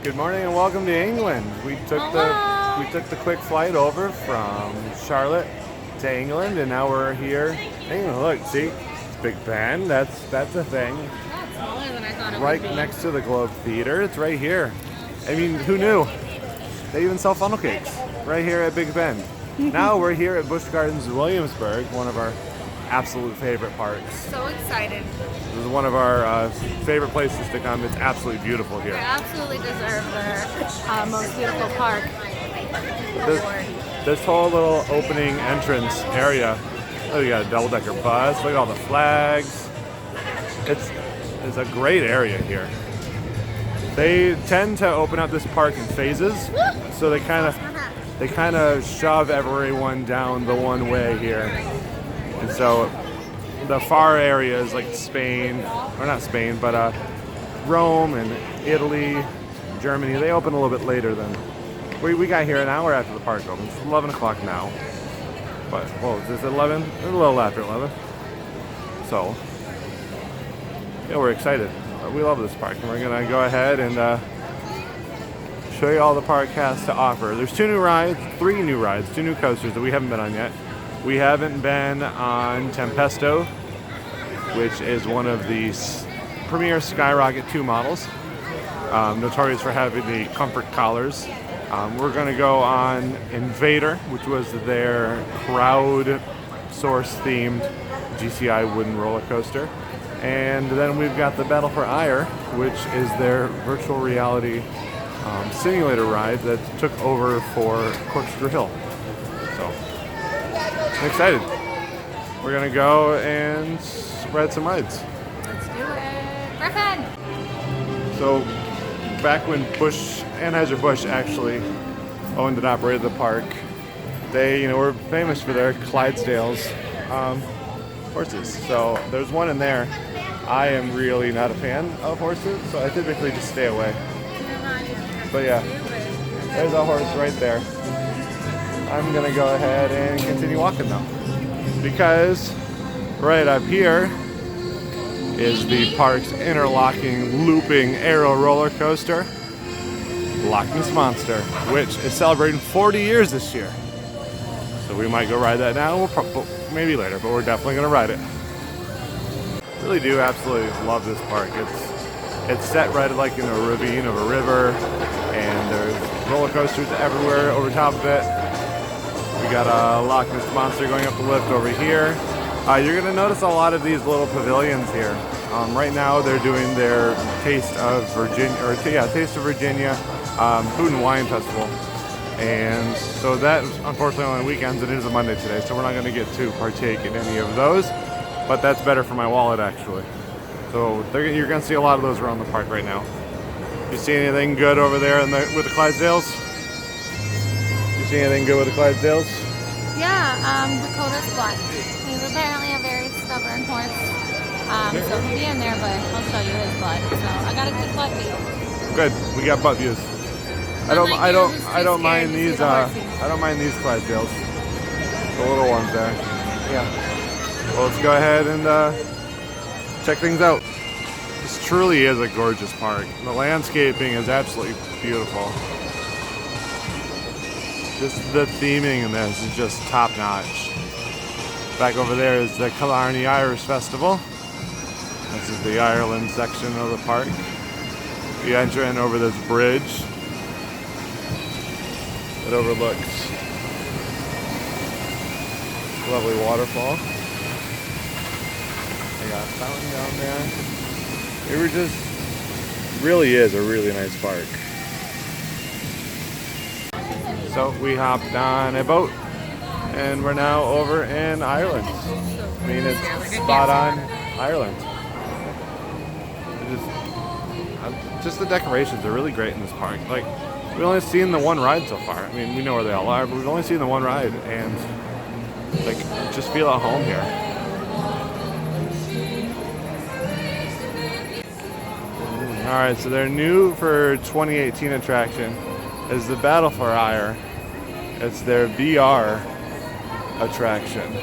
Good morning and welcome to England. We took the quick flight over from Charlotte to England, and now we're here. Hey, look, see, it's Big Ben. That's a thing. That's smaller than I thought it Right would be. next to the Globe Theater. It's right here. I mean, who knew? They even sell funnel cakes right here at Big Ben. Now we're here at Busch Gardens Williamsburg, one of our absolute favorite parks. So excited. This is one of our favorite places to come. It's absolutely beautiful They here. absolutely deserve their most beautiful park award. This whole little opening entrance area. Oh, you got a double-decker bus. Look at all the flags. It's a great area here. They tend to open up this park in phases, so they kind of shove everyone down the one way here. And so the far areas like Spain, or not Spain, but Rome and Italy, Germany, they open a little bit later than we got here an hour after the park opens. It's 11 o'clock now. But, whoa, is this 11? It's a little after 11. So, yeah, we're excited. We love this park, and we're going to go ahead and show you all the park has to offer. There's three new rides, two new coasters that we haven't been on yet. We haven't been on Tempesto, which is one of the premier Skyrocket 2 models, notorious for having the comfort collars. We're going to go on Invader, which was their crowd source themed GCI wooden roller coaster. And then we've got the Battle for Eire, which is their virtual reality simulator ride that took over for Corkscrew Hill. So, I'm excited. We're going to go and ride some rides. Let's do it. Griffin! So, back when Anheuser-Busch actually owned and operated the park, they were famous for their Clydesdales horses. So there's one in there. I am really not a fan of horses, so I typically just stay away. But yeah, there's a horse right there. I'm gonna go ahead and continue walking though, because right up here is the park's interlocking, looping aero roller coaster, Loch Ness Monster, which is celebrating 40 years this year. So we might go ride that now. We'll maybe later, but we're definitely gonna ride it. Really do absolutely love this park. It's set right like in a ravine of a river, and there's roller coasters everywhere over top of it. We got a Loch Ness Monster going up the lift over here. You're gonna notice a lot of these little pavilions here. Right now they're doing their Taste of Virginia Food and Wine Festival. And so that is unfortunately on weekends, and it is a Monday today, so we're not gonna get to partake in any of those. But that's better for my wallet actually. So you're gonna see a lot of those around the park right now. You see anything good over there with the Clydesdales? You see anything good with the Clydesdales? Yeah, Dakota's blood. He's apparently a very stubborn horse. So he'll be in there, but I'll show you his blood. So I got a good butt view. Good. We got butt views. I don't mind these Clydesdales. The little ones there. Yeah. Well, let's go ahead and check things out. This truly is a gorgeous park. The landscaping is absolutely beautiful. Just the theming in this is just top notch. Back over there is the Killarney Irish Festival. This is the Ireland section of the park. You enter in over this bridge that overlooks a lovely waterfall. They got a fountain down there. Really is a really nice park. So we hopped on a boat and we're now over in Ireland. I mean, it's spot on Ireland. Just the decorations are really great in this park. Like, we've only seen the one ride so far. I mean, we know where they all are, but we've only seen the one ride, and like, just feel at home here. All right, so their new for 2018 attraction is the Battle for Eire. It's their VR attraction.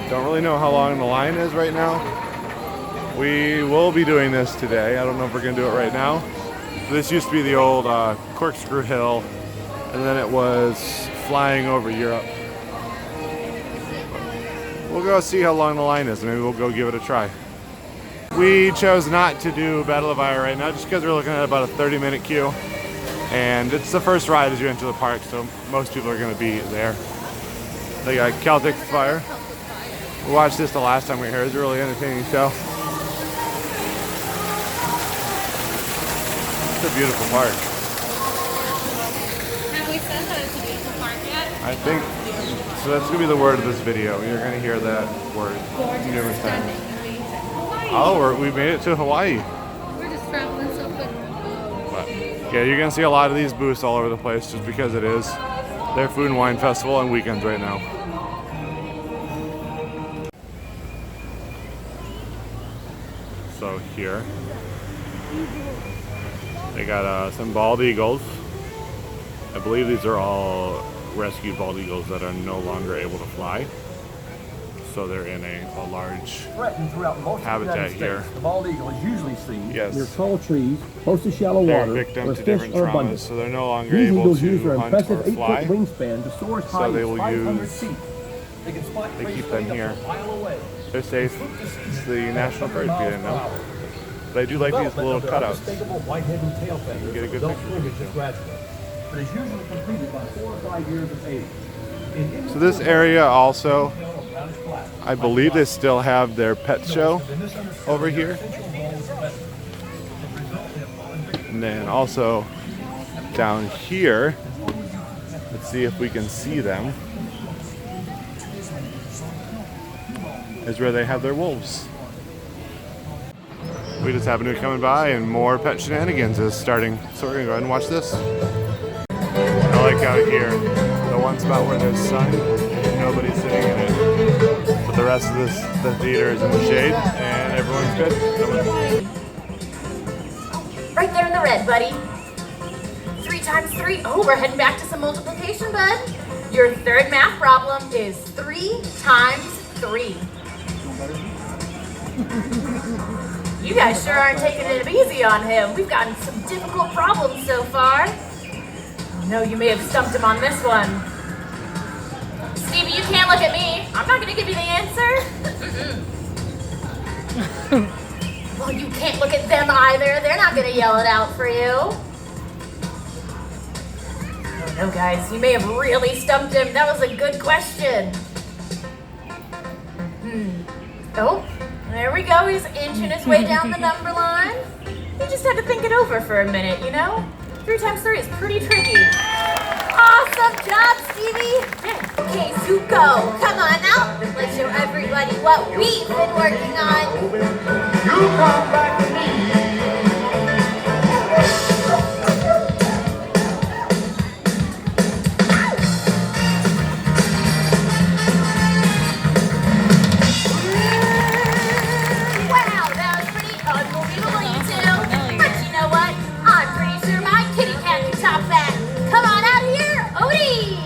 Don't really know how long the line is right now. We will be doing this today. I don't know if we're gonna do it right now. this used to be the old Corkscrew Hill, and then it was flying over Europe. We'll go see how long the line is, and maybe we'll go give it a try. We chose not to do Battle of Eire right now just because we're looking at about a 30-minute queue. And it's the first ride as you enter the park, so most people are going to be there. They got Celtic Fire. We watched this the last time we were here. It was a really entertaining show. It's a beautiful park. Have we said that it's a beautiful park yet? I think, so that's going to be the word of this video. You're going to hear that word numerous times. Oh, we made it to Hawaii. We're just traveling so quick. But, yeah, you're going to see a lot of these booths all over the place just because it is their food and wine festival on weekends right now. So here, they got some bald eagles. I believe these are all rescued bald eagles that are no longer able to fly. So they're in a large habitat here. The bald eagle is usually seen Yes. near tall trees, close to shallow They're water, victim where to fish different are traumas, abundant. so they're no longer These able eagles use to their hunt impressive or 8-foot fly. wingspan to soar as So high they as will 500 use- feet. They can spot They prey keep them straight up here. a mile away. They're safe. It's the national bird, if you didn't know. But I do like these little cutouts. Unmistakable white-headed and tail feathers Get a good adult picture plumage of it, is gradual, but is usually completed by 4 or 5 years of age. So this area also, I believe they still have their pet show over here. And then also down here, let's see if we can see them, is where they have their wolves. We just happened to be coming by and more pet shenanigans is starting. So we're gonna go ahead and watch this. I like out here, the one spot where there's sun, nobody's sitting in it. But the rest of the theater is in the shade and everyone's good. Right there in the red, buddy. 3 times 3. Oh, we're heading back to some multiplication, bud. Your third math problem is 3 times 3. You guys sure aren't taking it easy on him. We've gotten some difficult problems so far. Oh no, you may have stumped him on this one. Stevie, you can't look at me. I'm not gonna give you the answer. Well, you can't look at them either. They're not gonna yell it out for you. Oh no, guys, you may have really stumped him. That was a good question. Oh, there we go. He's inching his way down the number line. He just had to think it over for a minute, you know? 3 times 3 is pretty tricky. Awesome job, Stevie. Okay, Zuko, come on now. Let's show everybody what we've been working on. You come back to me. Wow, that was pretty unbelievable, you two. But you know what? I'm pretty sure my kitty cat can top that. Come on out here, Odie.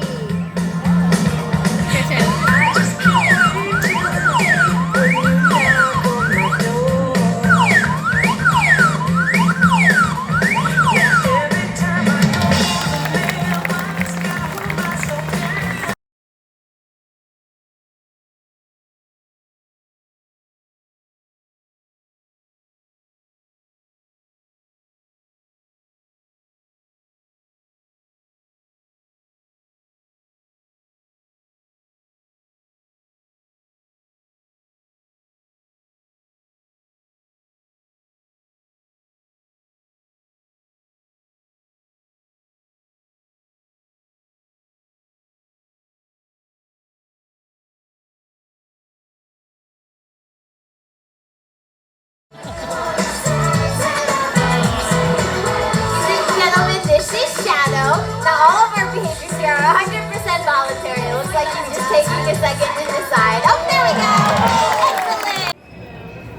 Gentlemen, this is Shadow. Now all of our behaviors here are 100% voluntary. It looks like he's just taking a second to decide. Oh, there we go.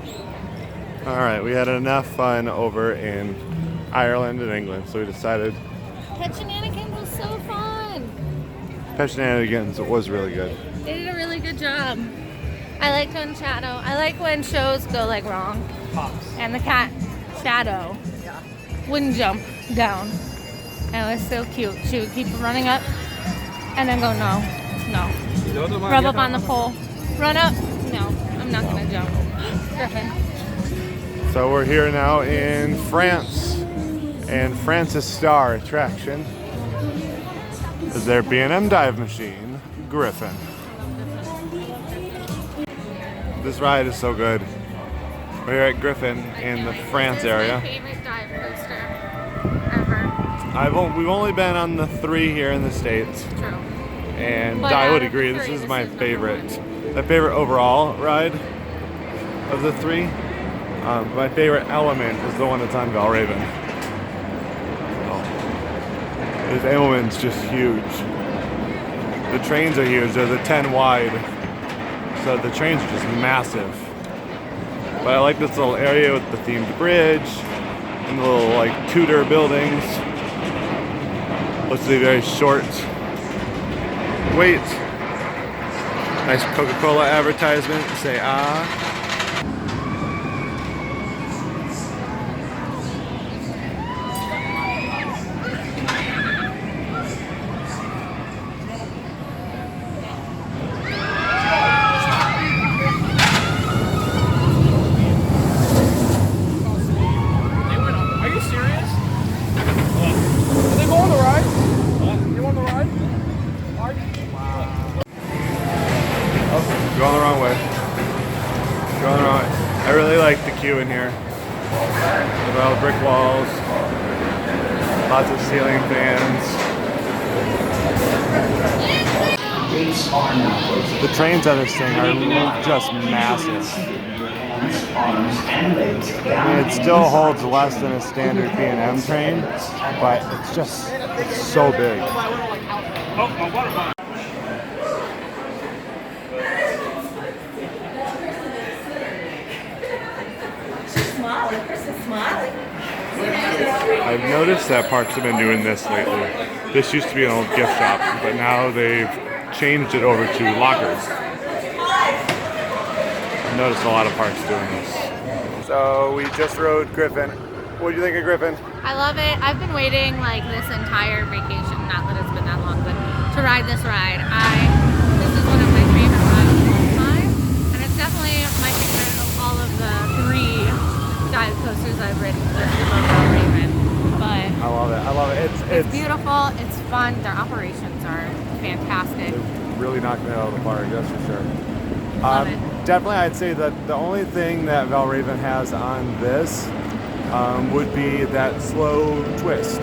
Excellent. All right, we had enough fun over in Ireland and England, so we decided Pet Shenanigans was so fun. Pet Shenanigans was really good. They did a really good job. I liked when I like when shows go like wrong. Pops. And the cat Shadow wouldn't jump down. And it was so cute. She would keep running up and then go, no. Rub up on the pole. Run up. No, I'm not gonna jump. Griffin. So we're here now in France, and France's star attraction is their B&M dive machine, Griffin. This ride is so good. We're here at Griffin in the France area. My favorite dive coaster ever. We've only been on the 3 here in the States. True. And But I out would of the agree, 3, this is this my is number favorite. My favorite overall ride of the 3. My favorite element is the one that's on Verbolten. This element's just huge. The trains are huge, they're the 10 wide. So the trains are just massive. But I like this little area with the themed bridge and the little like Tudor buildings. Looks to be very short wait. Nice Coca-Cola advertisement. Say ah. Are you serious? Are they going on the ride? You want the ride? Going the wrong way. Going the wrong way. I really like the queue in here. With all the brick walls. Lots of ceiling fans. The trains on this thing are just massive. I mean, it still holds less than a standard B&M train, but it's so big. I've noticed that parks have been doing this lately. This used to be an old gift shop, but now they've changed it over to lockers. I've noticed a lot of parks doing this. So we just rode Griffin. What do you think of Griffin? I love it. I've been waiting like this entire vacation, not that it's been that long, but to ride this ride. This is one of my favorite rides of all time, and it's definitely my favorite of all of the 3 dive coasters I've ridden above Raven. But I love it. I love it. it's beautiful. It's fun. Their operations are fantastic. They're really knocking it out of the park, that's for sure. Love it. Definitely, I'd say that the only thing that Valraven has on this would be that slow twist.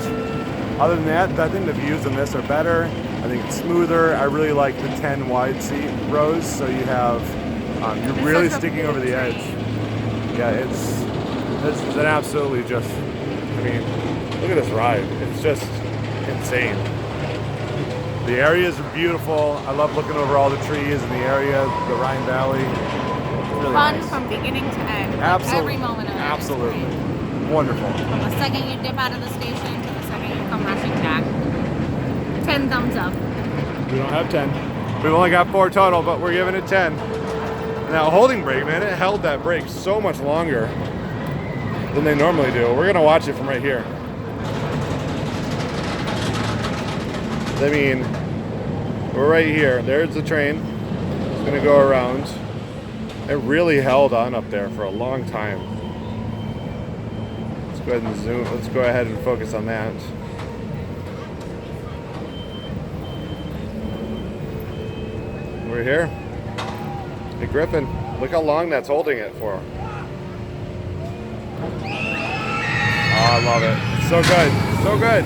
Other than that, I think the views on this are better. I think it's smoother. I really like the 10 wide seat rows, so you have you're really sticking over the edge. Yeah, this is an absolutely just. I mean, look at this ride. It's just insane. The areas are beautiful. I love looking over all the trees in the area, the Rhine Valley. It's really Fun nice. from beginning to end. Absolutely. Every moment of it. Absolutely. Is great. Wonderful. From the second you dip out of the station to the second you come rushing back. 10 thumbs up. We don't have 10. We've only got 4 total, but we're giving it 10. Now, holding brake, man, it held that brake so much longer than they normally do. We're gonna watch it from right here. I mean, we're right here. There's the train. It's gonna go around. It really held on up there for a long time. Let's go ahead and zoom. Let's go ahead and focus on that. We're here. Hey Griffin, look how long that's holding it for. Oh, I love it. It's so good. So good.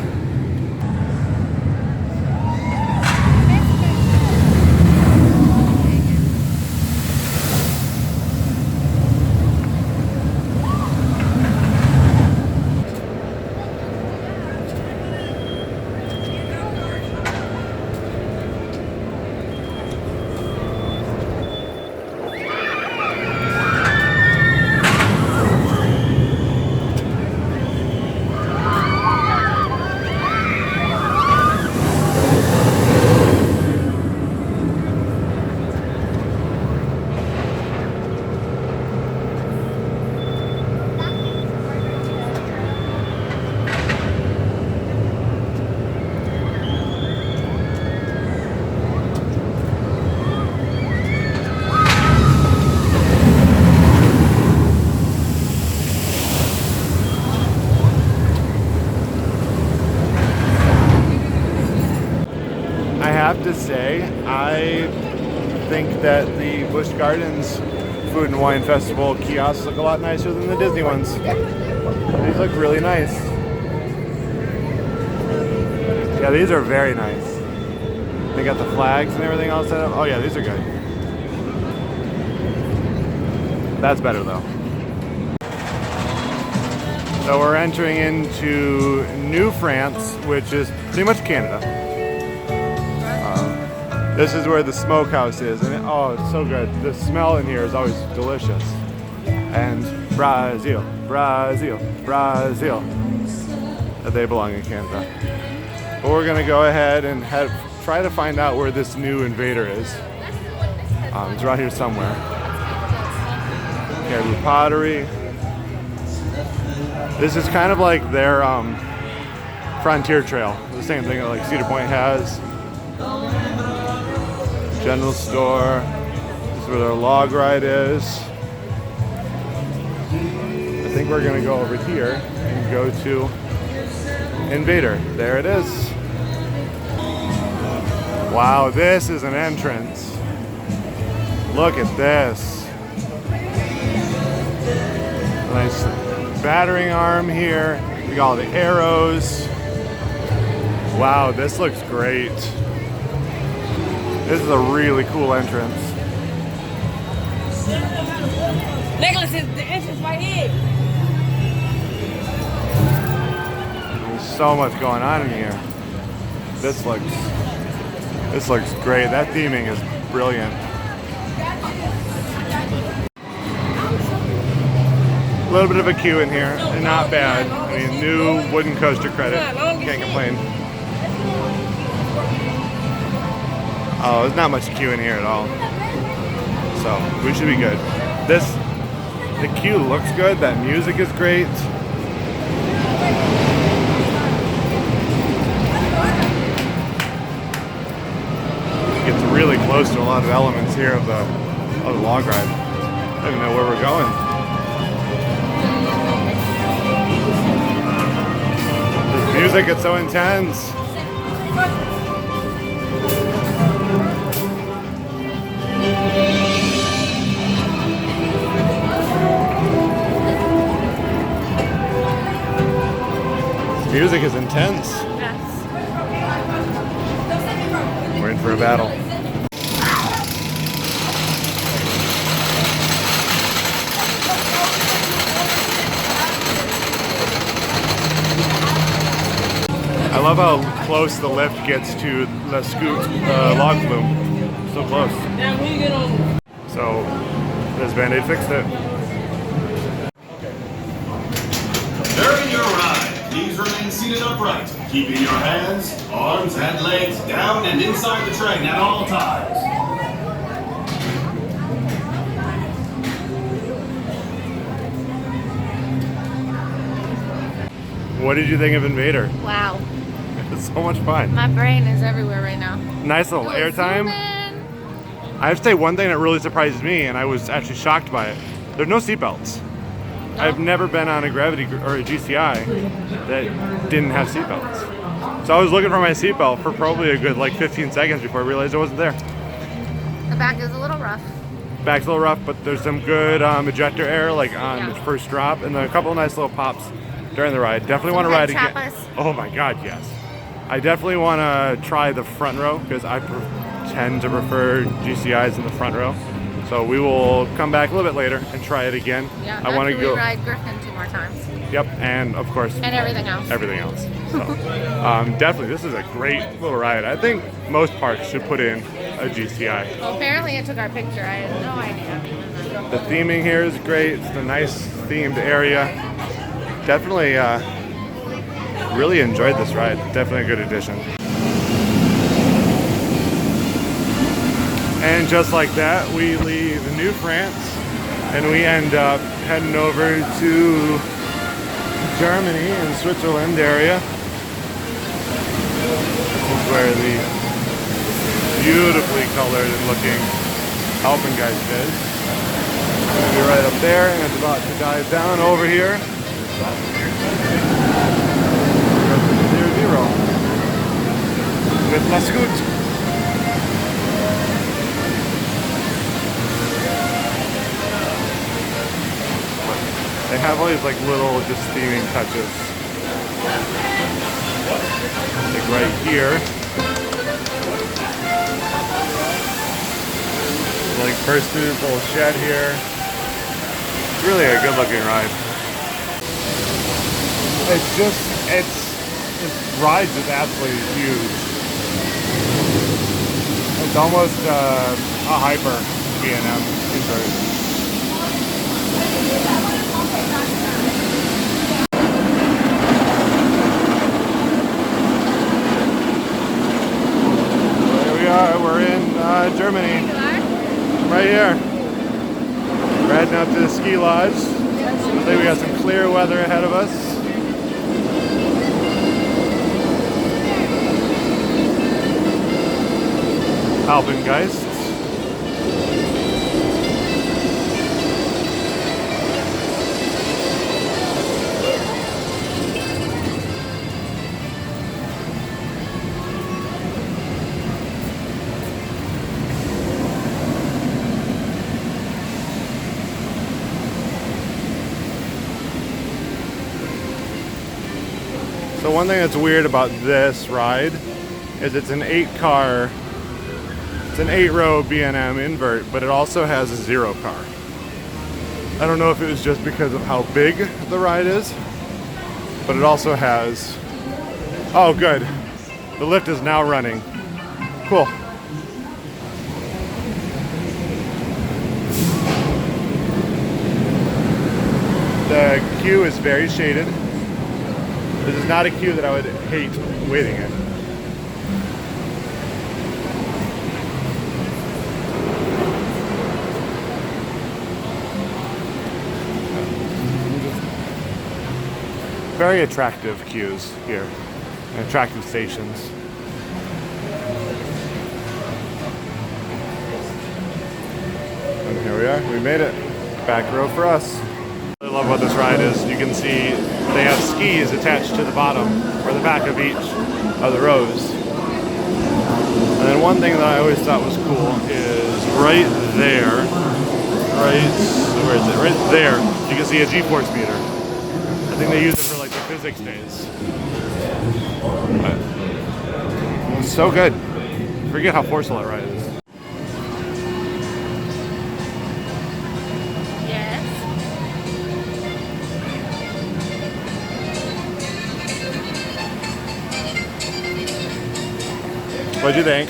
I think that the Busch Gardens Food and Wine Festival kiosks look a lot nicer than the Disney ones. These look really nice. Yeah, these are very nice. They got the flags and everything all set up. Oh yeah, these are good. That's better though. So we're entering into New France, which is pretty much Canada. This is where the smokehouse is, and oh, it's so good. The smell in here is always delicious. And Brazil, Brazil, Brazil. They belong in Canada. But we're gonna go ahead and try to find out where this new Invader is. It's right here somewhere. Caribou Pottery. This is kind of like their Frontier Trail. The same thing that like Cedar Point has. General store. This is where their log ride is. I think we're gonna go over here and go to Invader. There it is. Wow, this is an entrance. Look at this. Nice battering arm here. We got all the arrows. Wow, this looks great. This is a really cool entrance. Nicholas, is the entrance right here. There's so much going on in here. This looks great. That theming is brilliant. A little bit of a queue in here, and not bad. I mean, new wooden coaster credit. Can't complain. Oh, there's not much queue in here at all. So, we should be good. The queue looks good. That music is great. It's really close to a lot of elements here of the log ride. I don't even know where we're going. This music is so intense. This music is intense. Yes. We're in for a battle. I love how close the lift gets to the log flume. So close. Now when you get on. So this Band-Aid fixed it. During your ride, please remain seated upright, keeping your hands, arms, and legs down and inside the train at all times. What did you think of Invader? Wow. It's so much fun. My brain is everywhere right now. Nice little airtime. I have to say one thing that really surprises me, and I was actually shocked by it. There's no seatbelts. I've never been on a Gravity or a GCI that didn't have seatbelts. So I was looking for my seatbelt for probably a good like 15 seconds before I realized it wasn't there. The back is a little rough. Back's a little rough, but there's some good ejector air like on the first drop, and then a couple of nice little pops during the ride. Definitely want to ride again. Oh my God, yes. I definitely want to try the front row because I tend to prefer GCIs in the front row. So we will come back a little bit later and try it again. Yeah, I want to go ride Griffin 2 more times. Yep, and of course And everything else. Everything else. So definitely, this is a great little ride. I think most parks should put in a GCI. Well, apparently it took our picture. I had no idea. The theming here is great. It's a nice themed area. Definitely really enjoyed this ride. Definitely a good addition. And just like that, we leave New France and we end up heading over to Germany and Switzerland area. This is where the beautifully colored and looking Alpengeist is. We'll be right up there and it's about to dive down over here. 0-0 with La Scoot. They have all these like little just theming touches. Like right here. Like first through this little shed here. It's really a good looking ride. This ride is absolutely huge. It's almost a hyper B&M invert. We're in Germany. Right here. We're heading out to the ski lodge. I think we got some clear weather ahead of us. Alpengeist. So one thing that's weird about this ride is it's an 8-row B&M invert, but it also has a 0 car. I don't know if it was just because of how big the ride is, but it also has, oh good, the lift is now running. Cool. The queue is very shaded. This is not a queue that I would hate waiting in. Very attractive queues here, and attractive stations. And here we are, we made it. Back row for us. What I love what this ride is, you can see they have skis attached to the bottom or the back of each of the rows. And then one thing that I always thought was cool is right there, where is it? Right there, you can see a G-force meter. I think they use it for like the physics days. But it's so good. I forget how forceful that ride is. What'd you think?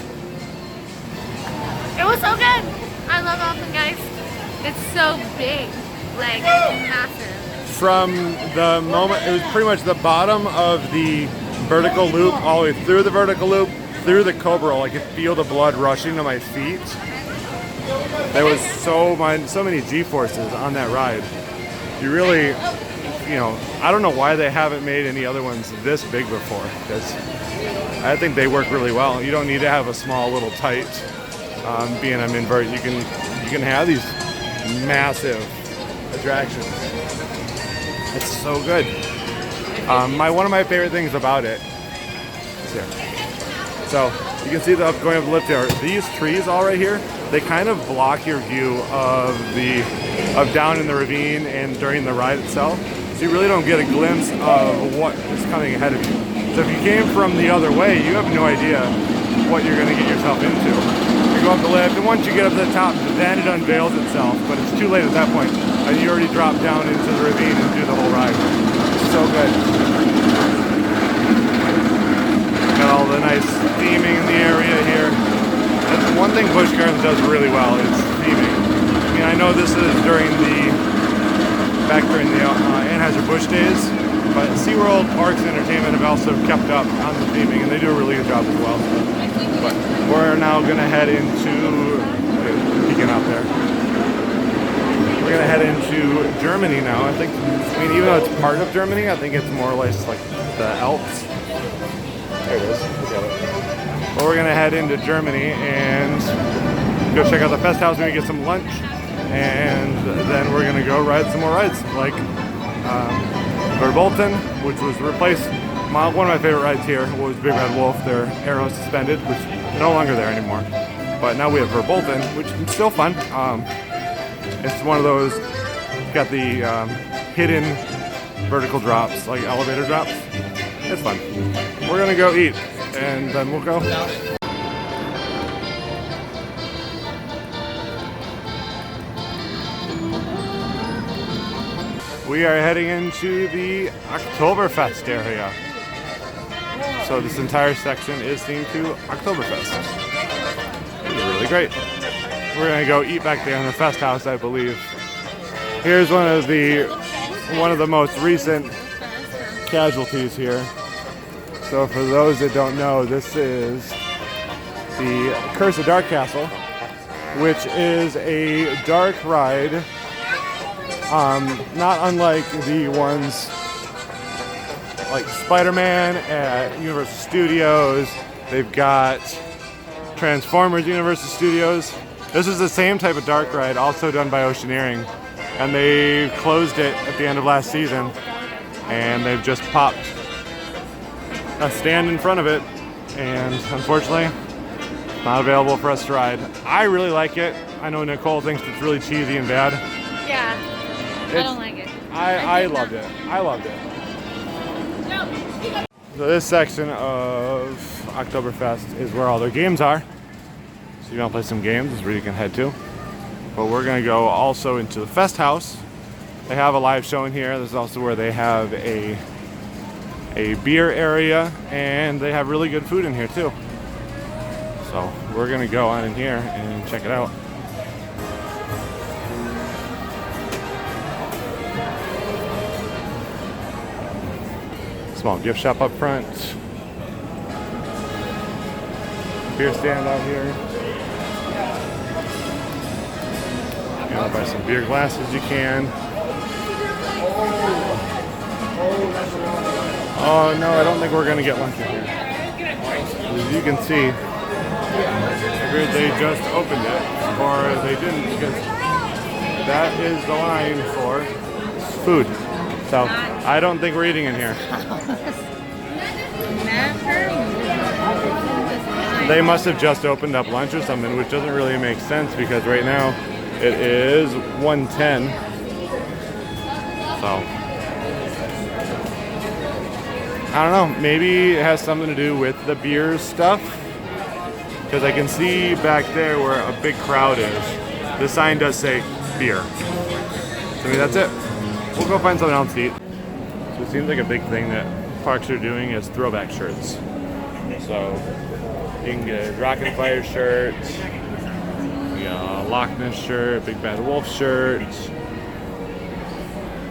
It was so good. I love Alpengeist. It's so big, like massive. From the moment, it was pretty much the bottom of the vertical loop, all the way through the vertical loop, through the Cobra. I could feel the blood rushing to my feet. There was so many G-forces on that ride. You really, I don't know why they haven't made any other ones this big before, because I think they work really well. You don't need to have a small little tight B&M invert. You can have these massive attractions. It's so good. One of my favorite things about it is here. So you can see going up the lift there. These trees all right here, they kind of block your view of down in the ravine and during the ride itself. So you really don't get a glimpse of what is coming ahead of you. So if you came from the other way, you have no idea what you're going to get yourself into. You go up the lift, and once you get up to the top, then it unveils itself. But it's too late at that point. And you already drop down into the ravine and do the whole ride. It's so good. Got all the nice theming in the area here. That's one thing Busch Gardens does really well is theming. I mean, I know this is back during the Anheuser-Busch days. But SeaWorld Parks and Entertainment have also kept up on the theming, and they do a really good job as well. But we're now going to head into, peeking out there. We're going to head into Germany now. I mean, even though it's part of Germany, I think it's more or less like the Alps. There it is. Look at it. Well, we're going to head into Germany and go check out the Fest House, maybe get some lunch, and then we're going to go ride some more rides, like Verbolten, which was replaced. One of my favorite rides here was Big Red Wolf. They're aero suspended, which is no longer there anymore. But now we have Verbolten, which is still fun. It's one of those, got the hidden vertical drops, like elevator drops. It's fun. We're gonna go eat, and then we'll go. We are heading into the Oktoberfest area. So this entire section is themed to Oktoberfest. It's really great. We're gonna go eat back there in the Fest House, I believe. Here's one of the most recent casualties here. So for those that don't know, this is the Curse of Dark Castle, which is a dark ride, not unlike the ones like Spider-Man at Universal Studios. They've got Transformers Universal Studios. This is the same type of dark ride, also done by Oceaneering, and they closed it at the end of last season, and they've just popped a stand in front of it, and unfortunately not available for us to ride. I really like it. I know Nicole thinks it's really cheesy and bad. Yeah, I don't like it. I loved it. I loved it. So this section of Oktoberfest is where all their games are. So you want to play some games, this is where you can head to. But we're going to go also into the Fest House. They have a live show in here. This is also where they have a beer area, and they have really good food in here too. So we're going to go on in here and check it out. Small gift shop up front. Beer stand out here. You want to buy some beer glasses, you can. Oh no, I don't think we're gonna get lunch in here. As you can see, they just opened it, or they didn't, because that is the line for food. So I don't think we're eating in here. They must have just opened up lunch or something, which doesn't really make sense because right now it is 1:10. So I don't know, maybe it has something to do with the beer stuff, because I can see back there where a big crowd is. The sign does say beer. So maybe that's it. We'll go find something else to eat. So it seems like a big thing that parks are doing is throwback shirts. So you can get a Rocket Fire shirt, you got a Loch Ness shirt, Big Bad Wolf shirt.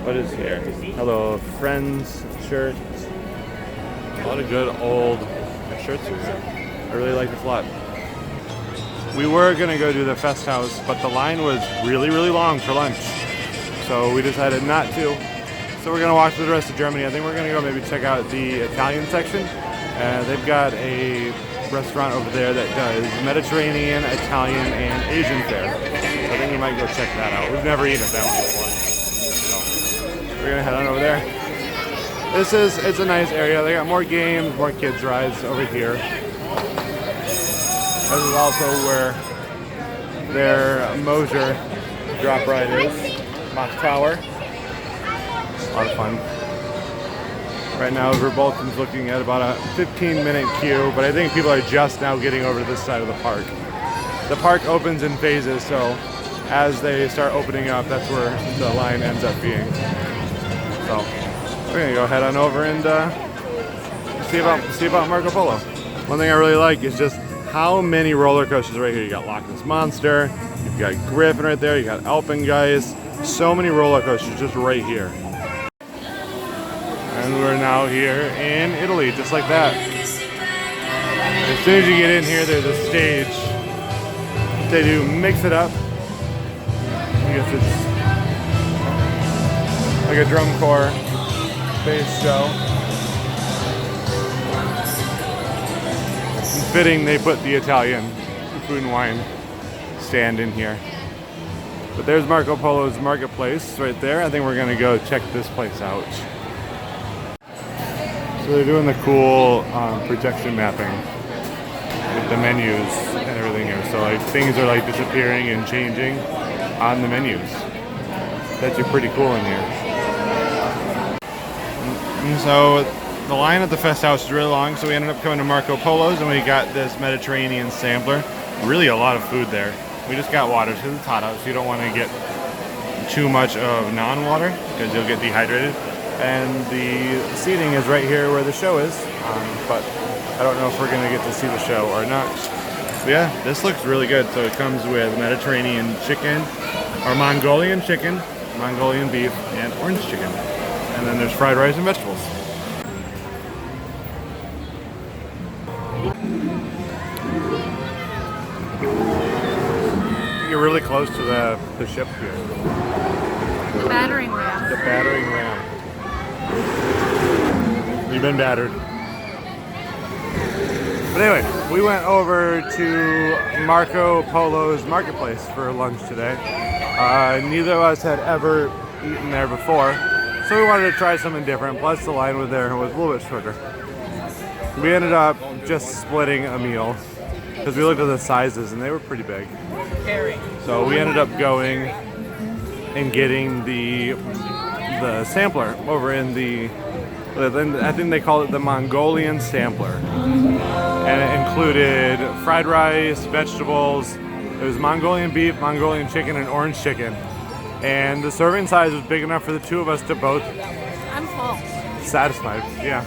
What is here? Hello Friends shirt. A lot of good old shirts here. I really like this a lot. We were gonna go to the Fest House, but the line was really, really long for lunch. So we decided not to. So we're gonna walk through the rest of Germany. I think we're gonna go maybe check out the Italian section. They've got a restaurant over there that does Mediterranean, Italian, and Asian fare. So I think we might go check that out. We've never eaten at that one before. So we're gonna head on over there. It's a nice area. They got more games, more kids rides over here. This is also where their Mosier drop ride is. Mock Tower. A lot of fun. Right now, Verbolten's looking at about a 15-minute queue, but I think people are just now getting over to this side of the park. The park opens in phases, so as they start opening up, that's where the line ends up being. So we're gonna go head on over and see about Marco Polo. One thing I really like is just how many roller coasters right here. You got Loch Ness Monster, you've got Griffin right there, you got Alpengeist. So many roller coasters just right here. And we're now here in Italy, just like that. As soon as you get in here, there's a stage. They do mix it up. I guess it's like a drum corps based show. And fitting, they put the Italian food and wine stand in here. But there's Marco Polo's marketplace right there. I think we're gonna go check this place out. So they're doing the cool projection mapping with the menus and everything here. So like things are like disappearing and changing on the menus. That's pretty cool in here. And so the line at the Fest House is really long, so we ended up coming to Marco Polo's and we got this Mediterranean sampler. Really a lot of food there. We just got water because it's hot out, so you don't want to get too much of non-water because you'll get dehydrated. And the seating is right here where the show is, but I don't know if we're going to get to see the show or not. But yeah, this looks really good. So it comes with Mediterranean chicken, or Mongolian chicken, Mongolian beef, and orange chicken. And then there's fried rice and vegetables. You're really close to the ship here. The battering ram. The battering ram. You've been battered. But anyway, we went over to Marco Polo's marketplace for lunch today. Neither of us had ever eaten there before, so we wanted to try something different. Plus the line was there and was a little bit shorter. We ended up just splitting a meal because we looked at the sizes and they were pretty big. So we ended up going and getting the sampler over in I think they call it the Mongolian sampler. And it included fried rice, vegetables, it was Mongolian beef, Mongolian chicken, and orange chicken. And the serving size was big enough for the two of us to both I'm full. satisfied. Yeah.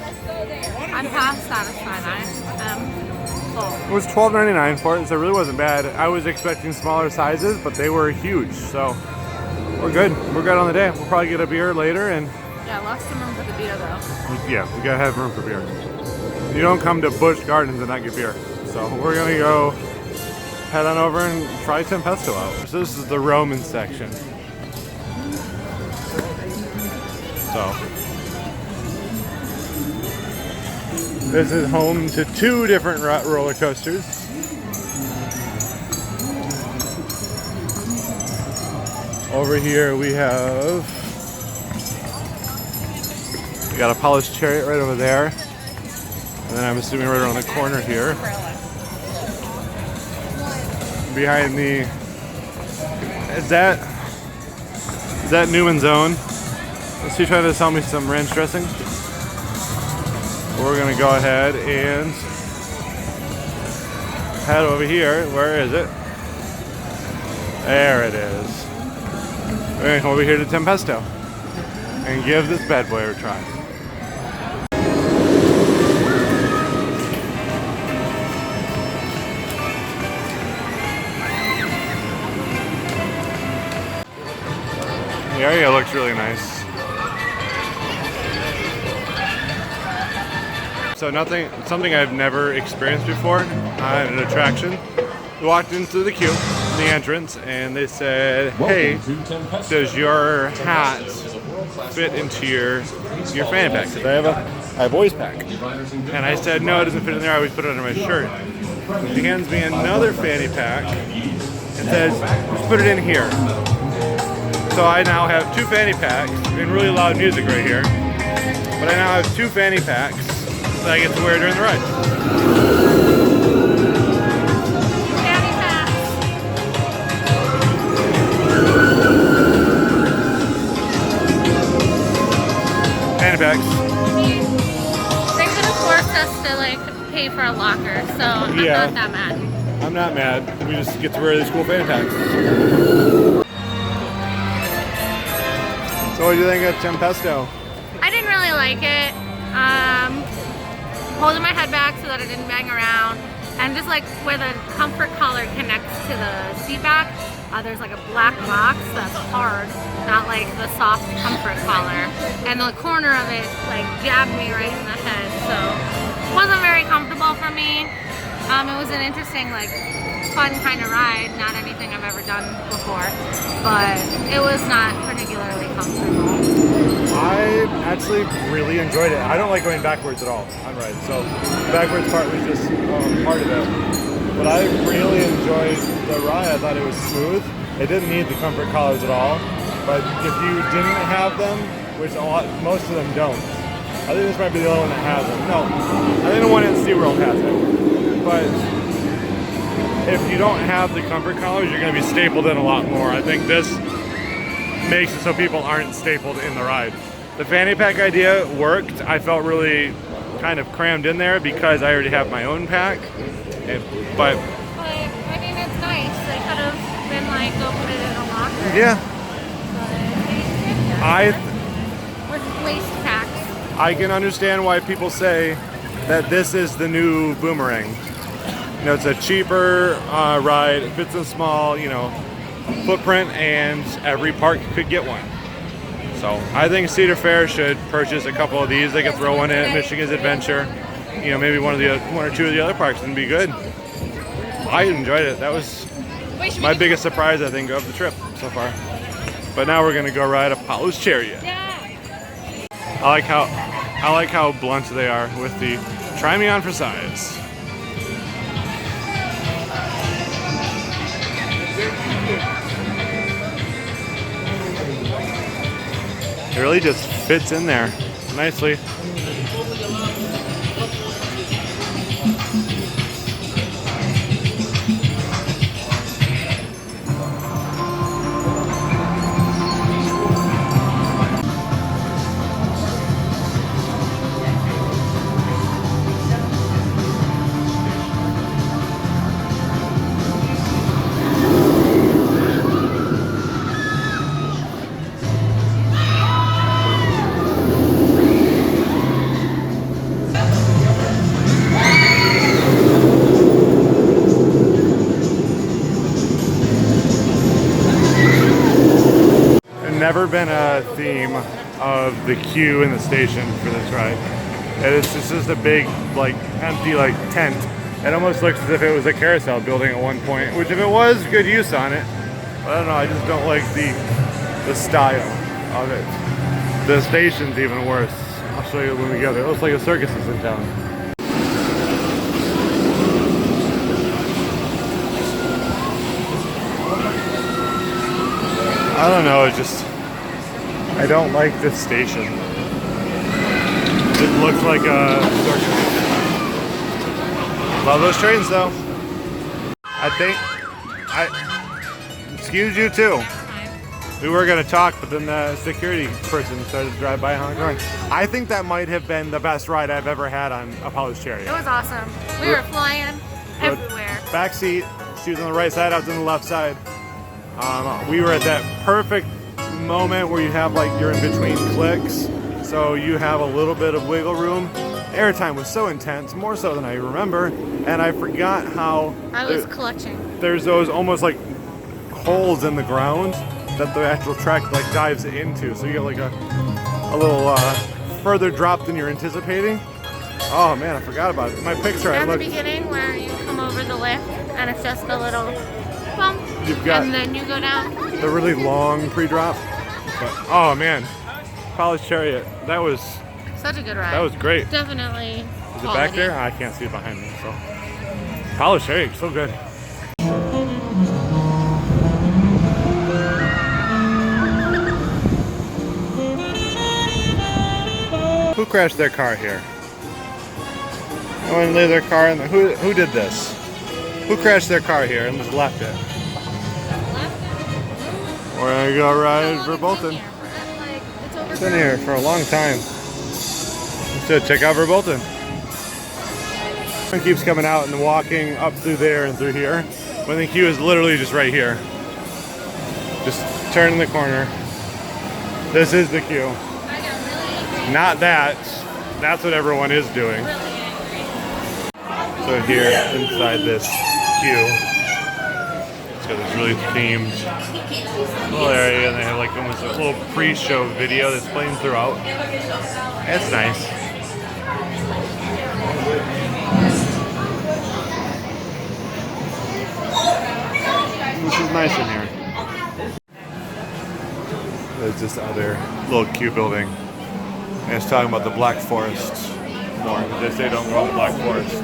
I'm past satisfied. I am full. It was $12.99 for it, so it really wasn't bad. I was expecting smaller sizes, but they were huge, so we're good. We're good on the day. We'll probably get a beer later, and Yeah, lost some room for the beer though. yeah, we gotta have room for beer. You don't come to Busch Gardens and not get beer. So we're gonna go head on over and try Tempesto out. So this is the Roman section. So this is home to two different roller coasters. Over here we got a polished Chariot right over there. And then I'm assuming right around the corner here. Behind the, is that Newman's Own? Is he trying to sell me some ranch dressing? We're gonna go ahead and head over here. Where is it? There it is. We're gonna come over here to Tempesto and give this bad boy a try. The area looks really nice. So something I've never experienced before at an attraction. We walked into the queue, the entrance, and they said, "Hey, does your hat fit into your fanny pack?" Because I have a boys pack. And I said, "No, it doesn't fit in there. I always put it under my shirt." He hands me another fanny pack and says, "Just put it in here." So I now have two fanny packs, and really loud music right here. But I now have two fanny packs that I get to wear during the ride. Fanny packs. Fanny packs. They could have forced us to like pay for a locker, so I'm Yeah. not that mad. I'm not mad. We just get to wear these cool fanny packs. So what do you think of Tempesto? I didn't really like it. Holding my head back so that it didn't bang around, and just like where the comfort collar connects to the seat back, there's like a black box that's hard, not like the soft comfort collar, and the corner of it like jabbed me right in the head, so it wasn't very comfortable for me. It was an interesting, like, fun kind of ride, not anything I've ever done before, but it was not particularly comfortable. I actually really enjoyed it. I don't like going backwards at all on rides, so the backwards part was just part of it. But I really enjoyed the ride. I thought it was smooth. It didn't need the comfort collars at all, but if you didn't have them, which most of them don't, I think this might be the only one that has them. No, I think the one in SeaWorld has it. But if you don't have the comfort collars, you're going to be stapled in a lot more. I think this makes it so people aren't stapled in the ride. The fanny pack idea worked. I felt really kind of crammed in there because I already have my own pack. But I mean, it's nice. They could have been like, go put it in a locker. yeah, With waist packs. I can understand why people say that this is the new Boomerang. You know, it's a cheaper ride. It fits in small, you know, footprint, and every park could get one. So I think Cedar Fair should purchase a couple of these. They could throw one in at Michigan's Adventure. You know, maybe one or two of the other parks would be good. I enjoyed it. That was my biggest surprise, I think, of the trip so far. But now we're gonna go ride Apollo's Chariot. I like how blunt they are with the try me on for size. It really just fits in there nicely. Never been a theme of the queue in the station for this ride. It's just a big, like, empty, like, tent. It almost looks as if it was a carousel building at one point, which if it was, good use on it. But I don't know, I just don't like the style of it. The station's even worse. I'll show you when we get there. It looks like a circus is in town. I don't know, it's just, I don't like this station. It looks like a circus. Love those trains though. Excuse you too. We were gonna talk, but then the security person started to drive by and honk horn. I think that might have been the best ride I've ever had on Apollo's Chariot. It was awesome. We were flying everywhere. Back seat, she was on the right side, I was on the left side. We were at that perfect moment where you have, like, you're in between clicks, so you have a little bit of wiggle room. Airtime was so intense, more so than I remember, and I forgot how I was clutching. There's those almost like holes in the ground that the actual track like dives into, so you get like a little further drop than you're anticipating. Oh man, I forgot about it. My picture, At the beginning where you come over the lift and it's just a little bump, you've got and then you go down. the really long pre-drop. But oh man, Apollo's Chariot, that was Such a good ride. that was great. Definitely. Is it back there? I can't see it behind me. So Apollo's Chariot, so good. Who crashed their car here? No one leave their car in the. Who did this? Who crashed their car here and just left it? We're gonna go ride Verbolten. It's been here for a long time. So check out Verbolten. It keeps coming out and walking up through there and through here. When the queue is literally just right here. Just turn the corner. This is the queue. Not that. That's what everyone is doing. So here, inside this queue, it's got this really themed little area, and they have like almost a little pre-show video that's playing throughout. It's nice. This is nice in here. There's this other little queue building. And it's talking about the Black Forest more. They say don't go to the Black Forest.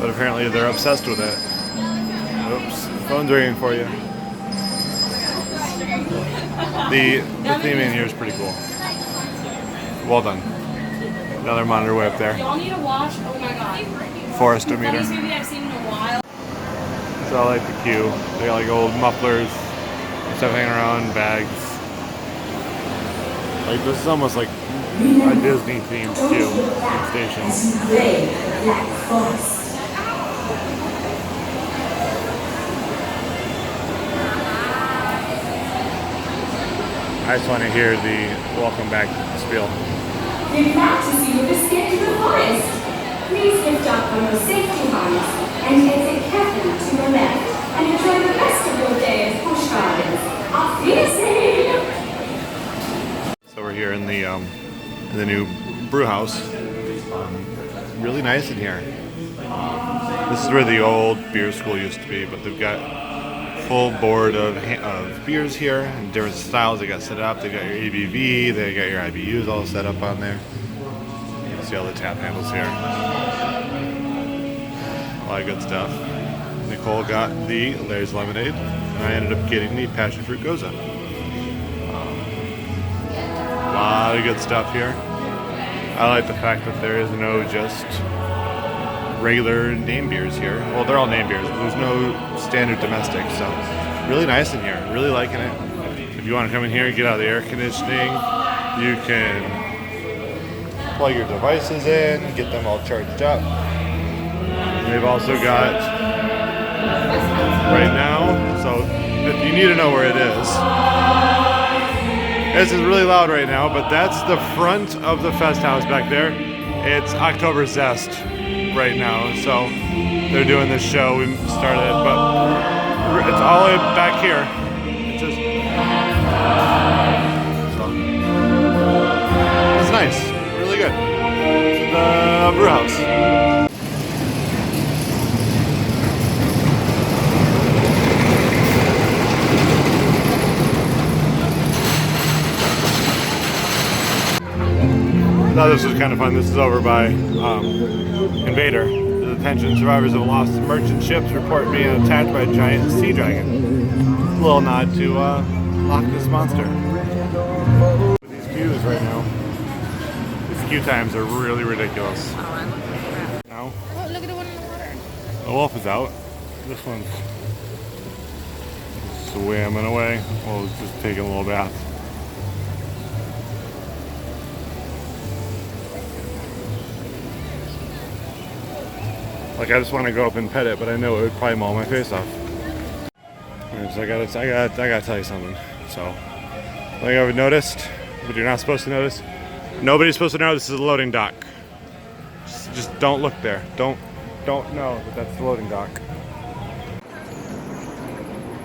But apparently they're obsessed with it. Oops, phone's ringing for you. The theming here is pretty cool. Well done. Another monitor way up there. Y'all need to watch. Oh my god. Forester meter. Funniest movie I've seen in a while. So I like the queue. They got like old mufflers, stuff hanging around, bags. Like this is almost like a Disney themed too station. I just want to hear the welcome back spiel. Get back to see what escaped to the forest. Please lift up on your safety harness and exit carefully to your left and enjoy the rest of your day at Busch Gardens. Auf Wiedersehen! So we're here in the new brew house. Really nice in here. This is where the old beer school used to be, but they've got full board of beers here in different styles. They got set up. They got your ABV. They got your IBUs all set up on there. You can see all the tap handles here. A lot of good stuff. Nicole got the Larry's Lemonade, and I ended up getting the Passion Fruit Goza. A lot of good stuff here. I like the fact that there is no just regular name beers here. Well, they're all name beers, but there's no standard domestic, so really nice in here. Really liking it. If you want to come in here and get out of the air conditioning, you can plug your devices in, get them all charged up. And they've also got right now, so if you need to know where it is. This is really loud right now, but that's the front of the Fest House back there. It's October Zest right now, so they're doing this show. We started it, but it's all the way back here. It's just it's nice, really good. The brew house. I thought this was kind of fun. This is over by Invader. The attention survivors of lost merchant ships report being attacked by a giant sea dragon. A little nod to Loch Ness Monster. These queues right now. These queue times are really ridiculous. Now, Oh, look at the one in the water. the wolf is out. This one's swimming away. Well, it's just taking a little bath. Like, I just want to go up and pet it, but I know it would probably maul my face off. So I gotta tell you something. So, like I've noticed, but you're not supposed to notice. Nobody's supposed to know this is a loading dock. Just don't look there. Don't know that that's the loading dock.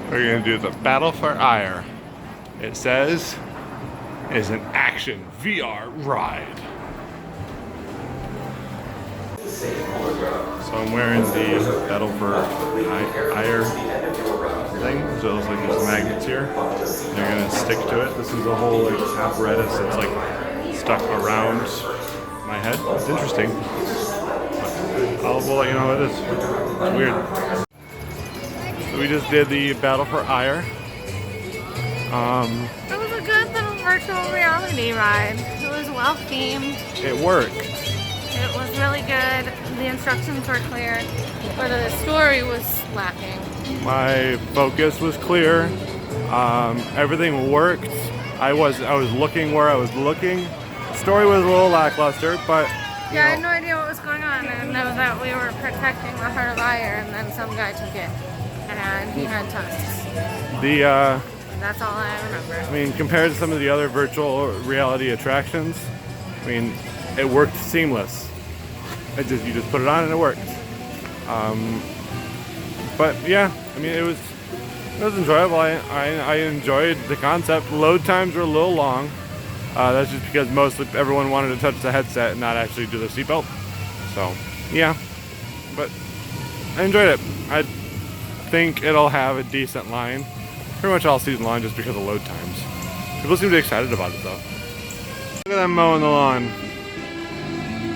We're gonna do the Battle for Eire. It says is an action VR ride. So I'm wearing the Battle for Eire thing, so it looks like there's magnets here. They're gonna stick to it. This is a whole like apparatus that's like stuck around my head. It's interesting. We'll let you know what it is. It's weird. So we just did the Battle for Eire. It was a good little virtual reality ride. It was well themed. It worked. It was really good. The instructions were clear, but the story was lacking. My focus was clear. Everything worked. I was looking where I was looking. The story was a little lackluster, but Yeah, I had no idea what was going on. I know that we were protecting the heart of Eire, and then some guy took it, and he had tusks. And that's all I remember. I mean, compared to some of the other virtual reality attractions, I mean, it worked seamless. You just put it on and it worked. But yeah, I mean, it was enjoyable. I enjoyed the concept. Load times were a little long. That's just because mostly everyone wanted to touch the headset and not actually do the seatbelt. So yeah, but I enjoyed it. I think it'll have a decent line pretty much all season long just because of load times. People seem to be excited about it though. Look at them mowing the lawn.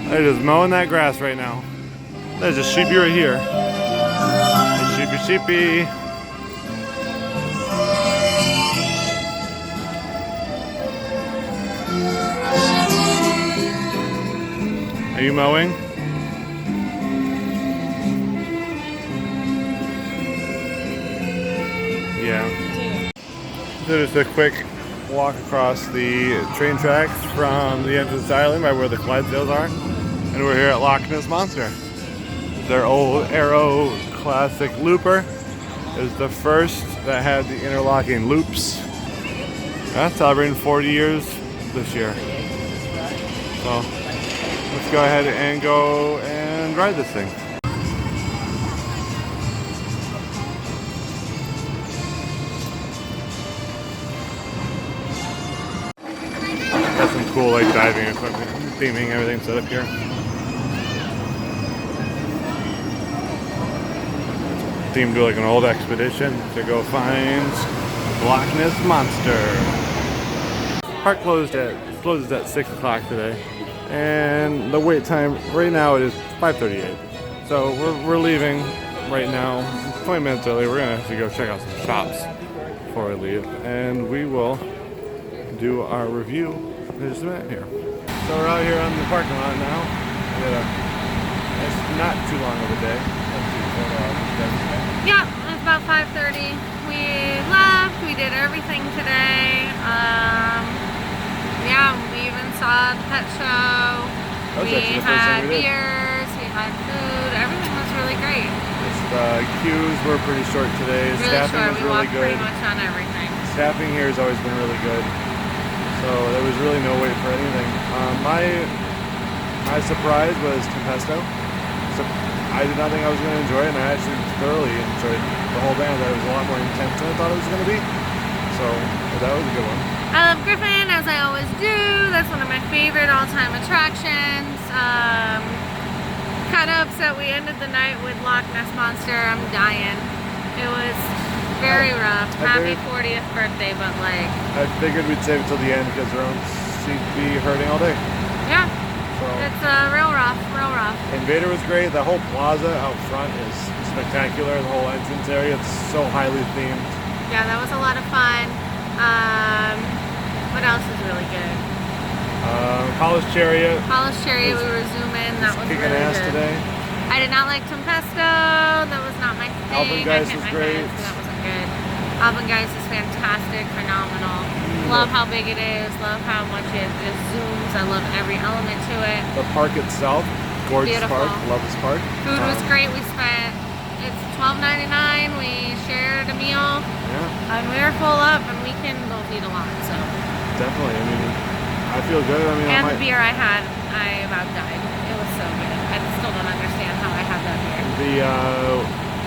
They're just mowing that grass right now. There's a sheepy right here. Hey, sheepy. Are you mowing? Yeah. So just a quick walk across the train tracks from the entrance island by where the Clydesdales are. And we're here at Loch Ness Monster. Their old Aero classic looper is the first that had the interlocking loops. That's celebrating 40 years this year. So let's go ahead and go and ride this thing. Got some cool like diving equipment, theming, everything set up here. Themed to like an old expedition to go find Loch Ness Monster. Park closes at 6 o'clock today, and the wait time right now it is 5:38. So we're leaving right now, 20 minutes early. We're gonna have to go check out some shops before we leave, and we will do our review in just a minute here. So we're out here on the parking lot now. It's not too long of a day. Yeah, it's about 5:30. We left, we did everything today. Yeah, we even saw the pet show. We had beers, we had food, everything was really great. The queues were pretty short today. Really Staffing short, was we really walked good. pretty much on everything. Staffing here has always been really good. So there was really no wait for anything. My surprise was Tempesto. So I did not think I was going to enjoy it, and I actually thoroughly enjoyed the whole band. That was a lot more intense than I thought it was going to be. So that was a good one. I love Griffin, as I always do. That's one of my favorite all-time attractions. Kind of upset we ended the night with Loch Ness Monster. I'm dying. It was very rough. Happy 40th birthday, but like... I figured we'd save it till the end because their own seemed to be hurting all day. Yeah. So, it's real rough, real rough. Invader was great. The whole plaza out front is spectacular. The whole entrance area, it's so highly themed. Yeah, that was a lot of fun. What else is really good? Polished Chariot. Polished Chariot, we were zooming. That was kicking really ass good. today. I did not like Tempesto. That was not my thing. Alpengeist was great. That wasn't good. Alpengeist is fantastic, phenomenal. Love how big it is. Love how much it just zooms. I love every element to it. The park itself, gorgeous Beautiful. park. Love this park. Food was great. We spent, it's $12.99. We shared a meal. Yeah. And we were full up, and we can both eat a lot. So definitely. I mean, I feel good. I mean, and the beer I had, I about died. It was so good. I still don't understand how I had that beer.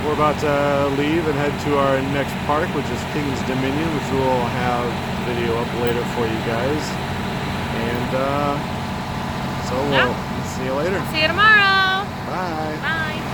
We're about to leave and head to our next park, which is King's Dominion, which we'll have video up later for you guys. And so we'll see you later. See you tomorrow. Bye. Bye.